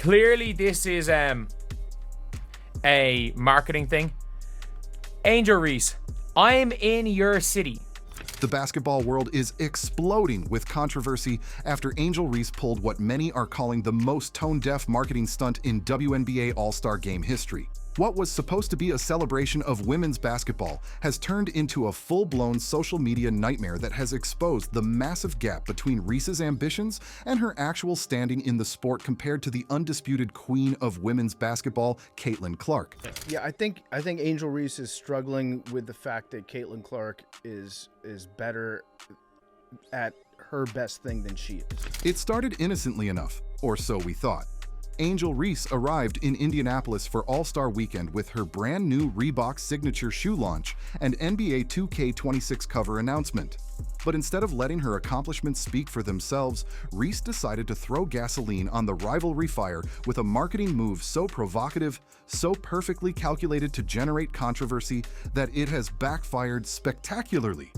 clearly this is a marketing thing. Angel Reese, I'm in your city. The basketball world is exploding with controversy after Angel Reese pulled what many are calling the most tone-deaf marketing stunt in WNBA All-Star Game history. What was supposed to be a celebration of women's basketball has turned into a full-blown social media nightmare that has exposed the massive gap between Reese's ambitions and her actual standing in the sport compared to the undisputed queen of women's basketball, Caitlin Clark. Yeah, I think Angel Reese is struggling with the fact that Caitlin Clark is better at her best thing than she is. It started innocently enough, or so we thought. Angel Reese arrived in Indianapolis for All-Star Weekend with her brand new Reebok signature shoe launch and NBA 2K26 cover announcement. But instead of letting her accomplishments speak for themselves, Reese decided to throw gasoline on the rivalry fire with a marketing move so provocative, so perfectly calculated to generate controversy that it has backfired spectacularly.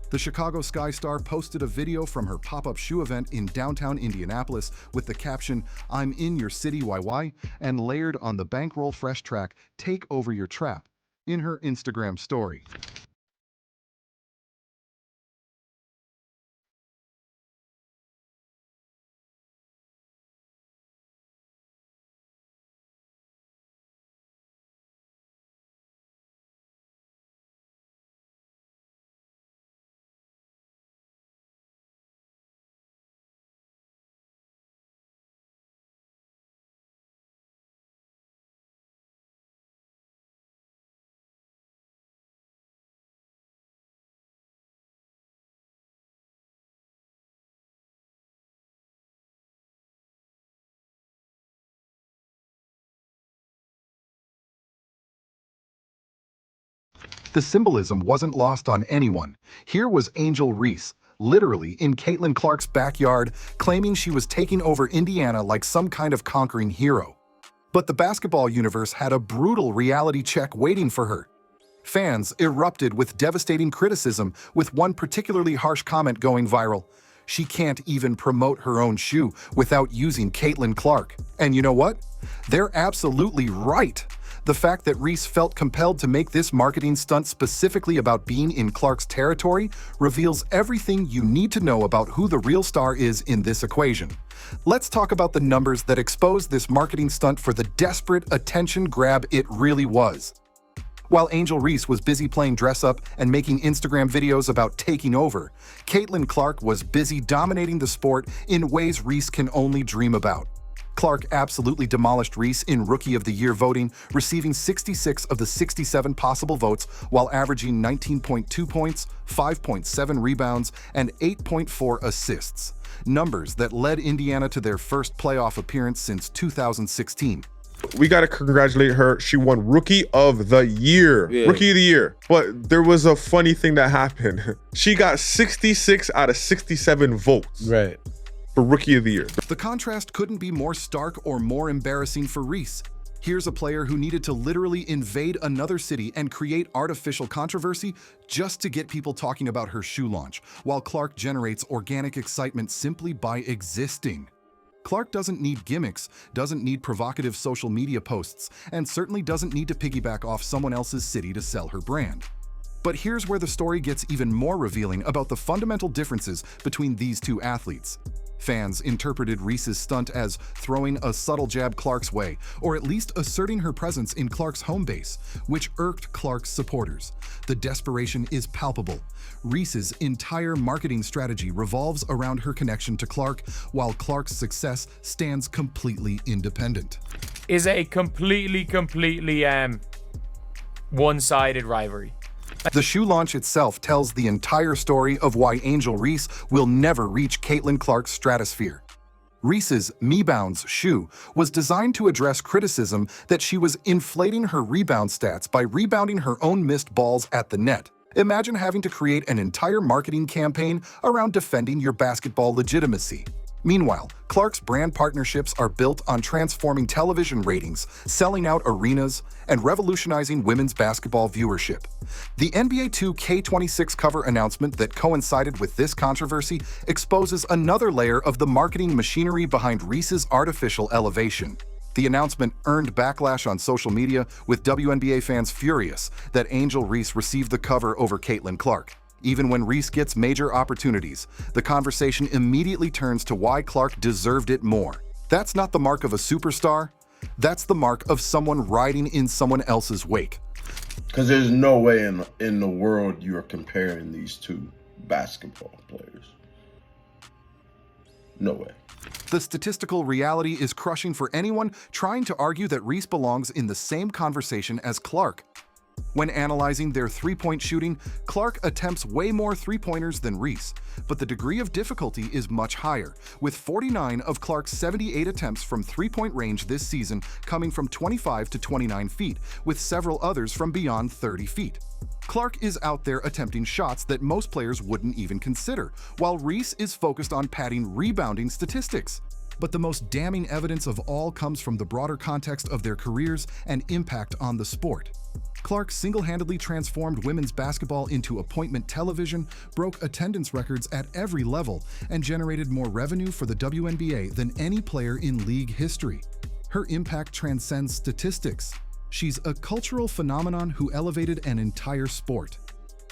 The Chicago Sky Star posted a video from her pop-up shoe event in downtown Indianapolis with the caption, "I'm in your city YY," and layered on the Bankroll Fresh track, "Take over your trap," in her Instagram story. The symbolism wasn't lost on anyone. Here was Angel Reese, literally in Caitlin Clark's backyard, claiming she was taking over Indiana like some kind of conquering hero. But the basketball universe had a brutal reality check waiting for her. Fans erupted with devastating criticism, with one particularly harsh comment going viral. She can't even promote her own shoe without using Caitlin Clark. And you know what? They're absolutely right. The fact that Reese felt compelled to make this marketing stunt specifically about being in Clark's territory reveals everything you need to know about who the real star is in this equation. Let's talk about the numbers that expose this marketing stunt for the desperate attention grab it really was. While Angel Reese was busy playing dress-up and making Instagram videos about taking over, Caitlin Clark was busy dominating the sport in ways Reese can only dream about. Clark absolutely demolished Reese in Rookie of the Year voting, receiving 66 of the 67 possible votes while averaging 19.2 points, 5.7 rebounds, and 8.4 assists. Numbers that led Indiana to their first playoff appearance since 2016. We got to congratulate her. She won Rookie of the Year. Yeah. Rookie of the Year. But there was a funny thing that happened. She got 66 out of 67 votes. Right. For Rookie of the Year. The contrast couldn't be more stark or more embarrassing for Reese. Here's a player who needed to literally invade another city and create artificial controversy just to get people talking about her shoe launch, while Clark generates organic excitement simply by existing. Clark doesn't need gimmicks, doesn't need provocative social media posts, and certainly doesn't need to piggyback off someone else's city to sell her brand. But here's where the story gets even more revealing about the fundamental differences between these two athletes. Fans interpreted Reese's stunt as throwing a subtle jab Clark's way, or at least asserting her presence in Clark's home base, which irked Clark's supporters. The desperation is palpable. Reese's entire marketing strategy revolves around her connection to Clark, while Clark's success stands completely independent. Is a completely one-sided rivalry. The shoe launch itself tells the entire story of why Angel Reese will never reach Caitlin Clark's stratosphere. Reese's Me Bounds shoe was designed to address criticism that she was inflating her rebound stats by rebounding her own missed balls at the net. Imagine having to create an entire marketing campaign around defending your basketball legitimacy. Meanwhile, Clark's brand partnerships are built on transforming television ratings, selling out arenas, and revolutionizing women's basketball viewership. The NBA 2K26 cover announcement that coincided with this controversy exposes another layer of the marketing machinery behind Reese's artificial elevation. The announcement earned backlash on social media, with WNBA fans furious that Angel Reese received the cover over Caitlin Clark. Even when Reese gets major opportunities, the conversation immediately turns to why Clark deserved it more. That's not the mark of a superstar. That's the mark of someone riding in someone else's wake. Because there's no way in the world you are comparing these two basketball players. No way. The statistical reality is crushing for anyone trying to argue that Reese belongs in the same conversation as Clark. When analyzing their three-point shooting, Clark attempts way more three-pointers than Reese, but the degree of difficulty is much higher, with 49 of Clark's 78 attempts from three-point range this season coming from 25 to 29 feet, with several others from beyond 30 feet. Clark is out there attempting shots that most players wouldn't even consider, while Reese is focused on padding rebounding statistics. But the most damning evidence of all comes from the broader context of their careers and impact on the sport. Clark single-handedly transformed women's basketball into appointment television, broke attendance records at every level, and generated more revenue for the WNBA than any player in league history. Her impact transcends statistics. She's a cultural phenomenon who elevated an entire sport.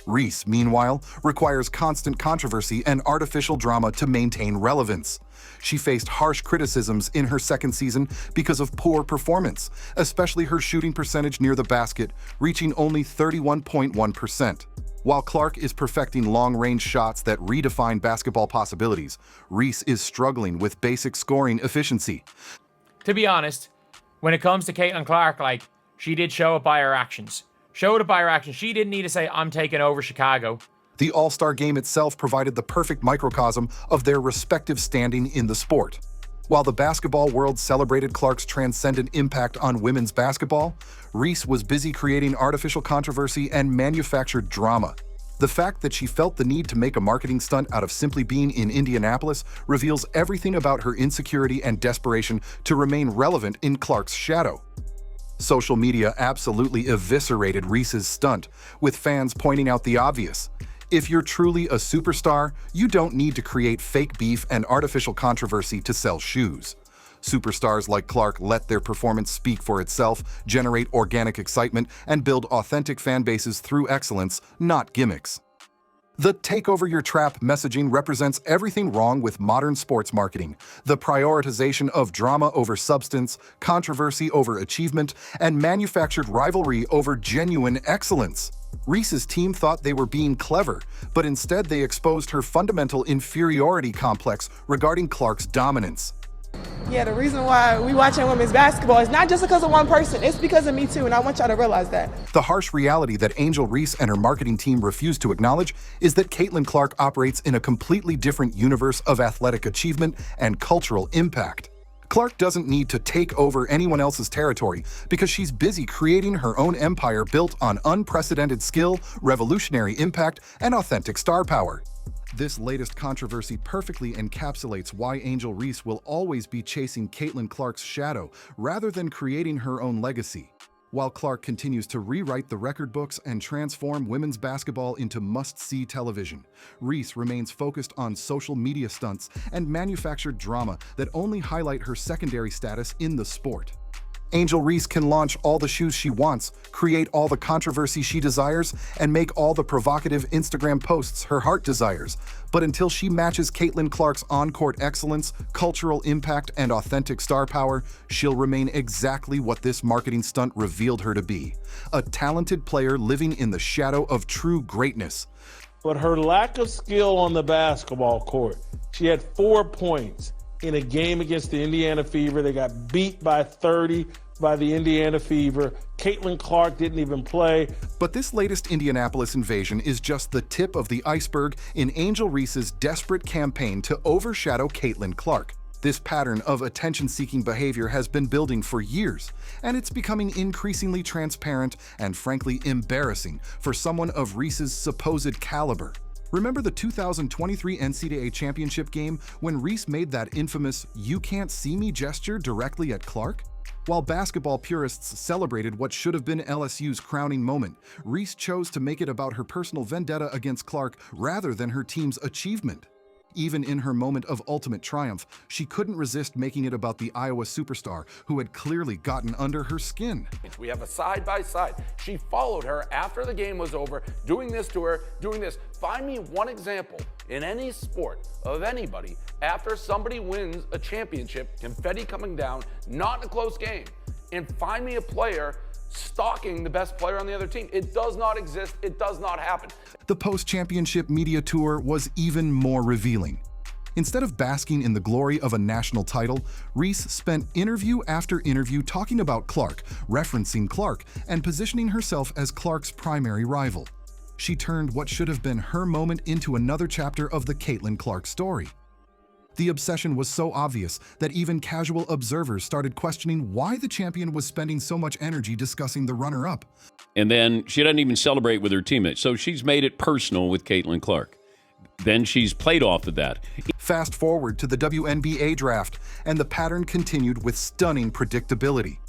Reese, meanwhile, requires constant controversy and artificial drama to maintain relevance. She faced harsh criticisms in her second season because of poor performance, especially her shooting percentage near the basket, reaching only 31.1%. While Clark is perfecting long-range shots that redefine basketball possibilities, Reese is struggling with basic scoring efficiency. To be honest, when it comes to Caitlin Clark, she did show it by her actions. Showed it by her actions. She didn't need to say, I'm taking over Chicago. The All-Star Game itself provided the perfect microcosm of their respective standing in the sport. While the basketball world celebrated Clark's transcendent impact on women's basketball, Reese was busy creating artificial controversy and manufactured drama. The fact that she felt the need to make a marketing stunt out of simply being in Indianapolis reveals everything about her insecurity and desperation to remain relevant in Clark's shadow. Social media absolutely eviscerated Reese's stunt, with fans pointing out the obvious. If you're truly a superstar, you don't need to create fake beef and artificial controversy to sell shoes. Superstars like Clark let their performance speak for itself, generate organic excitement, and build authentic fan bases through excellence, not gimmicks. The "take over your trap" messaging represents everything wrong with modern sports marketing: the prioritization of drama over substance, controversy over achievement, and manufactured rivalry over genuine excellence. Reese's team thought they were being clever, but instead they exposed her fundamental inferiority complex regarding Clark's dominance. Yeah, the reason why we watching women's basketball is not just because of one person, it's because of me too, and I want y'all to realize that. The harsh reality that Angel Reese and her marketing team refuse to acknowledge is that Caitlin Clark operates in a completely different universe of athletic achievement and cultural impact. Clark doesn't need to take over anyone else's territory because she's busy creating her own empire built on unprecedented skill, revolutionary impact, and authentic star power. This latest controversy perfectly encapsulates why Angel Reese will always be chasing Caitlin Clark's shadow rather than creating her own legacy. While Clark continues to rewrite the record books and transform women's basketball into must-see television, Reese remains focused on social media stunts and manufactured drama that only highlight her secondary status in the sport. Angel Reese can launch all the shoes she wants, create all the controversy she desires, and make all the provocative Instagram posts her heart desires. But until she matches Caitlin Clark's on-court excellence, cultural impact, and authentic star power, she'll remain exactly what this marketing stunt revealed her to be: a talented player living in the shadow of true greatness. But her lack of skill on the basketball court, she had 4 points in a game against the Indiana Fever. They got beat by 30 by the Indiana Fever. Caitlin Clark didn't even play. But this latest Indianapolis invasion is just the tip of the iceberg in Angel Reese's desperate campaign to overshadow Caitlin Clark. This pattern of attention-seeking behavior has been building for years, and it's becoming increasingly transparent and frankly embarrassing for someone of Reese's supposed caliber. Remember the 2023 NCAA championship game when Reese made that infamous "you can't see me" gesture directly at Clark? While basketball purists celebrated what should have been LSU's crowning moment, Reese chose to make it about her personal vendetta against Clark rather than her team's achievement. even in her moment of ultimate triumph, she couldn't resist making it about the Iowa superstar who had clearly gotten under her skin. We have a side-by-side. She followed her after the game was over, doing this to her, doing this. Find me one example in any sport of anybody after somebody wins a championship, confetti coming down, not in a close game, and find me a player stalking the best player on the other team. It does not exist. It does not happen. The post-championship media tour was even more revealing. Instead of basking in the glory of a national title, Reese spent interview after interview talking about Clark, referencing Clark, and positioning herself as Clark's primary rival. She turned what should have been her moment into another chapter of the Caitlin Clark story. The obsession was so obvious that even casual observers started questioning why the champion was spending so much energy discussing the runner-up. And then she doesn't even celebrate with her teammates, so she's made it personal with Caitlin Clark. Then she's played off of that. Fast forward to the WNBA draft, and the pattern continued with stunning predictability.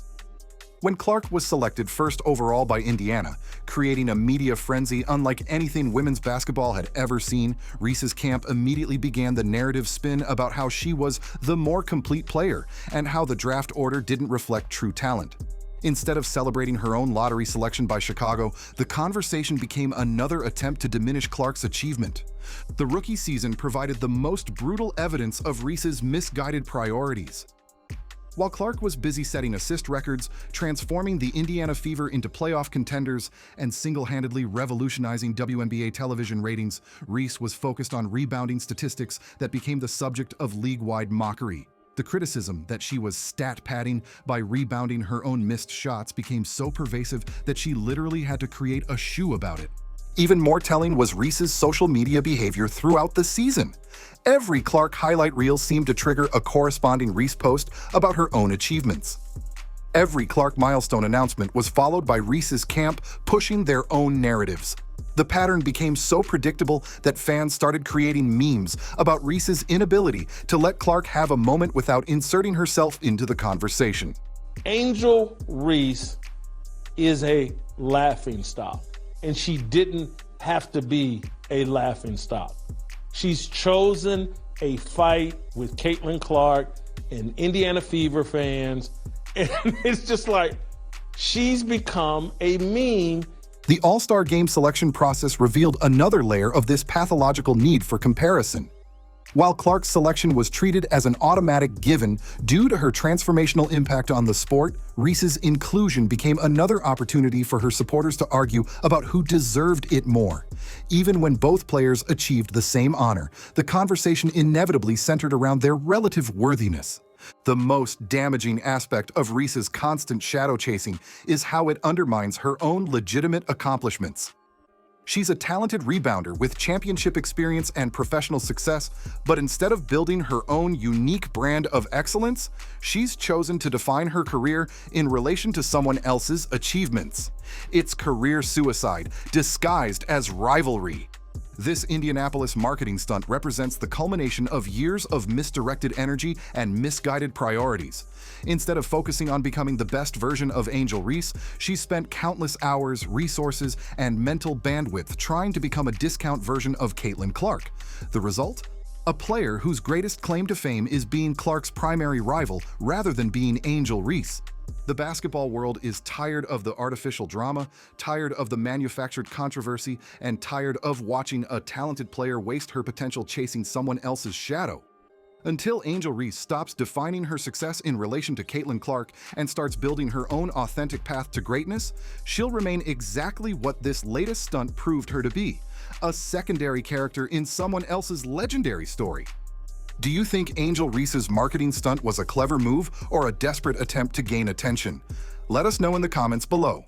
When Clark was selected first overall by Indiana, creating a media frenzy unlike anything women's basketball had ever seen, Reese's camp immediately began the narrative spin about how she was the more complete player and how the draft order didn't reflect true talent. Instead of celebrating her own lottery selection by Chicago, the conversation became another attempt to diminish Clark's achievement. The rookie season provided the most brutal evidence of Reese's misguided priorities. While Clark was busy setting assist records, transforming the Indiana Fever into playoff contenders, and single-handedly revolutionizing WNBA television ratings, Reese was focused on rebounding statistics that became the subject of league-wide mockery. The criticism that she was stat-padding by rebounding her own missed shots became so pervasive that she literally had to create a shoe about it. Even more telling was Reese's social media behavior throughout the season. Every Clark highlight reel seemed to trigger a corresponding Reese post about her own achievements. Every Clark milestone announcement was followed by Reese's camp pushing their own narratives. The pattern became so predictable that fans started creating memes about Reese's inability to let Clark have a moment without inserting herself into the conversation. Angel Reese is a laughingstock, and she didn't have to be a laughingstock. She's chosen a fight with Caitlin Clark and Indiana Fever fans, and it's just like she's become a meme. The All-Star Game selection process revealed another layer of this pathological need for comparison. While Clark's selection was treated as an automatic given due to her transformational impact on the sport, Reese's inclusion became another opportunity for her supporters to argue about who deserved it more. Even when both players achieved the same honor, the conversation inevitably centered around their relative worthiness. The most damaging aspect of Reese's constant shadow chasing is how it undermines her own legitimate accomplishments. She's a talented rebounder with championship experience and professional success, but instead of building her own unique brand of excellence, she's chosen to define her career in relation to someone else's achievements. It's career suicide, disguised as rivalry. This Indianapolis marketing stunt represents the culmination of years of misdirected energy and misguided priorities. Instead of focusing on becoming the best version of Angel Reese, she spent countless hours, resources, and mental bandwidth trying to become a discount version of Caitlin Clark. The result? A player whose greatest claim to fame is being Clark's primary rival rather than being Angel Reese. The basketball world is tired of the artificial drama, tired of the manufactured controversy, and tired of watching a talented player waste her potential chasing someone else's shadow. Until Angel Reese stops defining her success in relation to Caitlin Clark and starts building her own authentic path to greatness, she'll remain exactly what this latest stunt proved her to be, a secondary character in someone else's legendary story. Do you think Angel Reese's marketing stunt was a clever move or a desperate attempt to gain attention? Let us know in the comments below.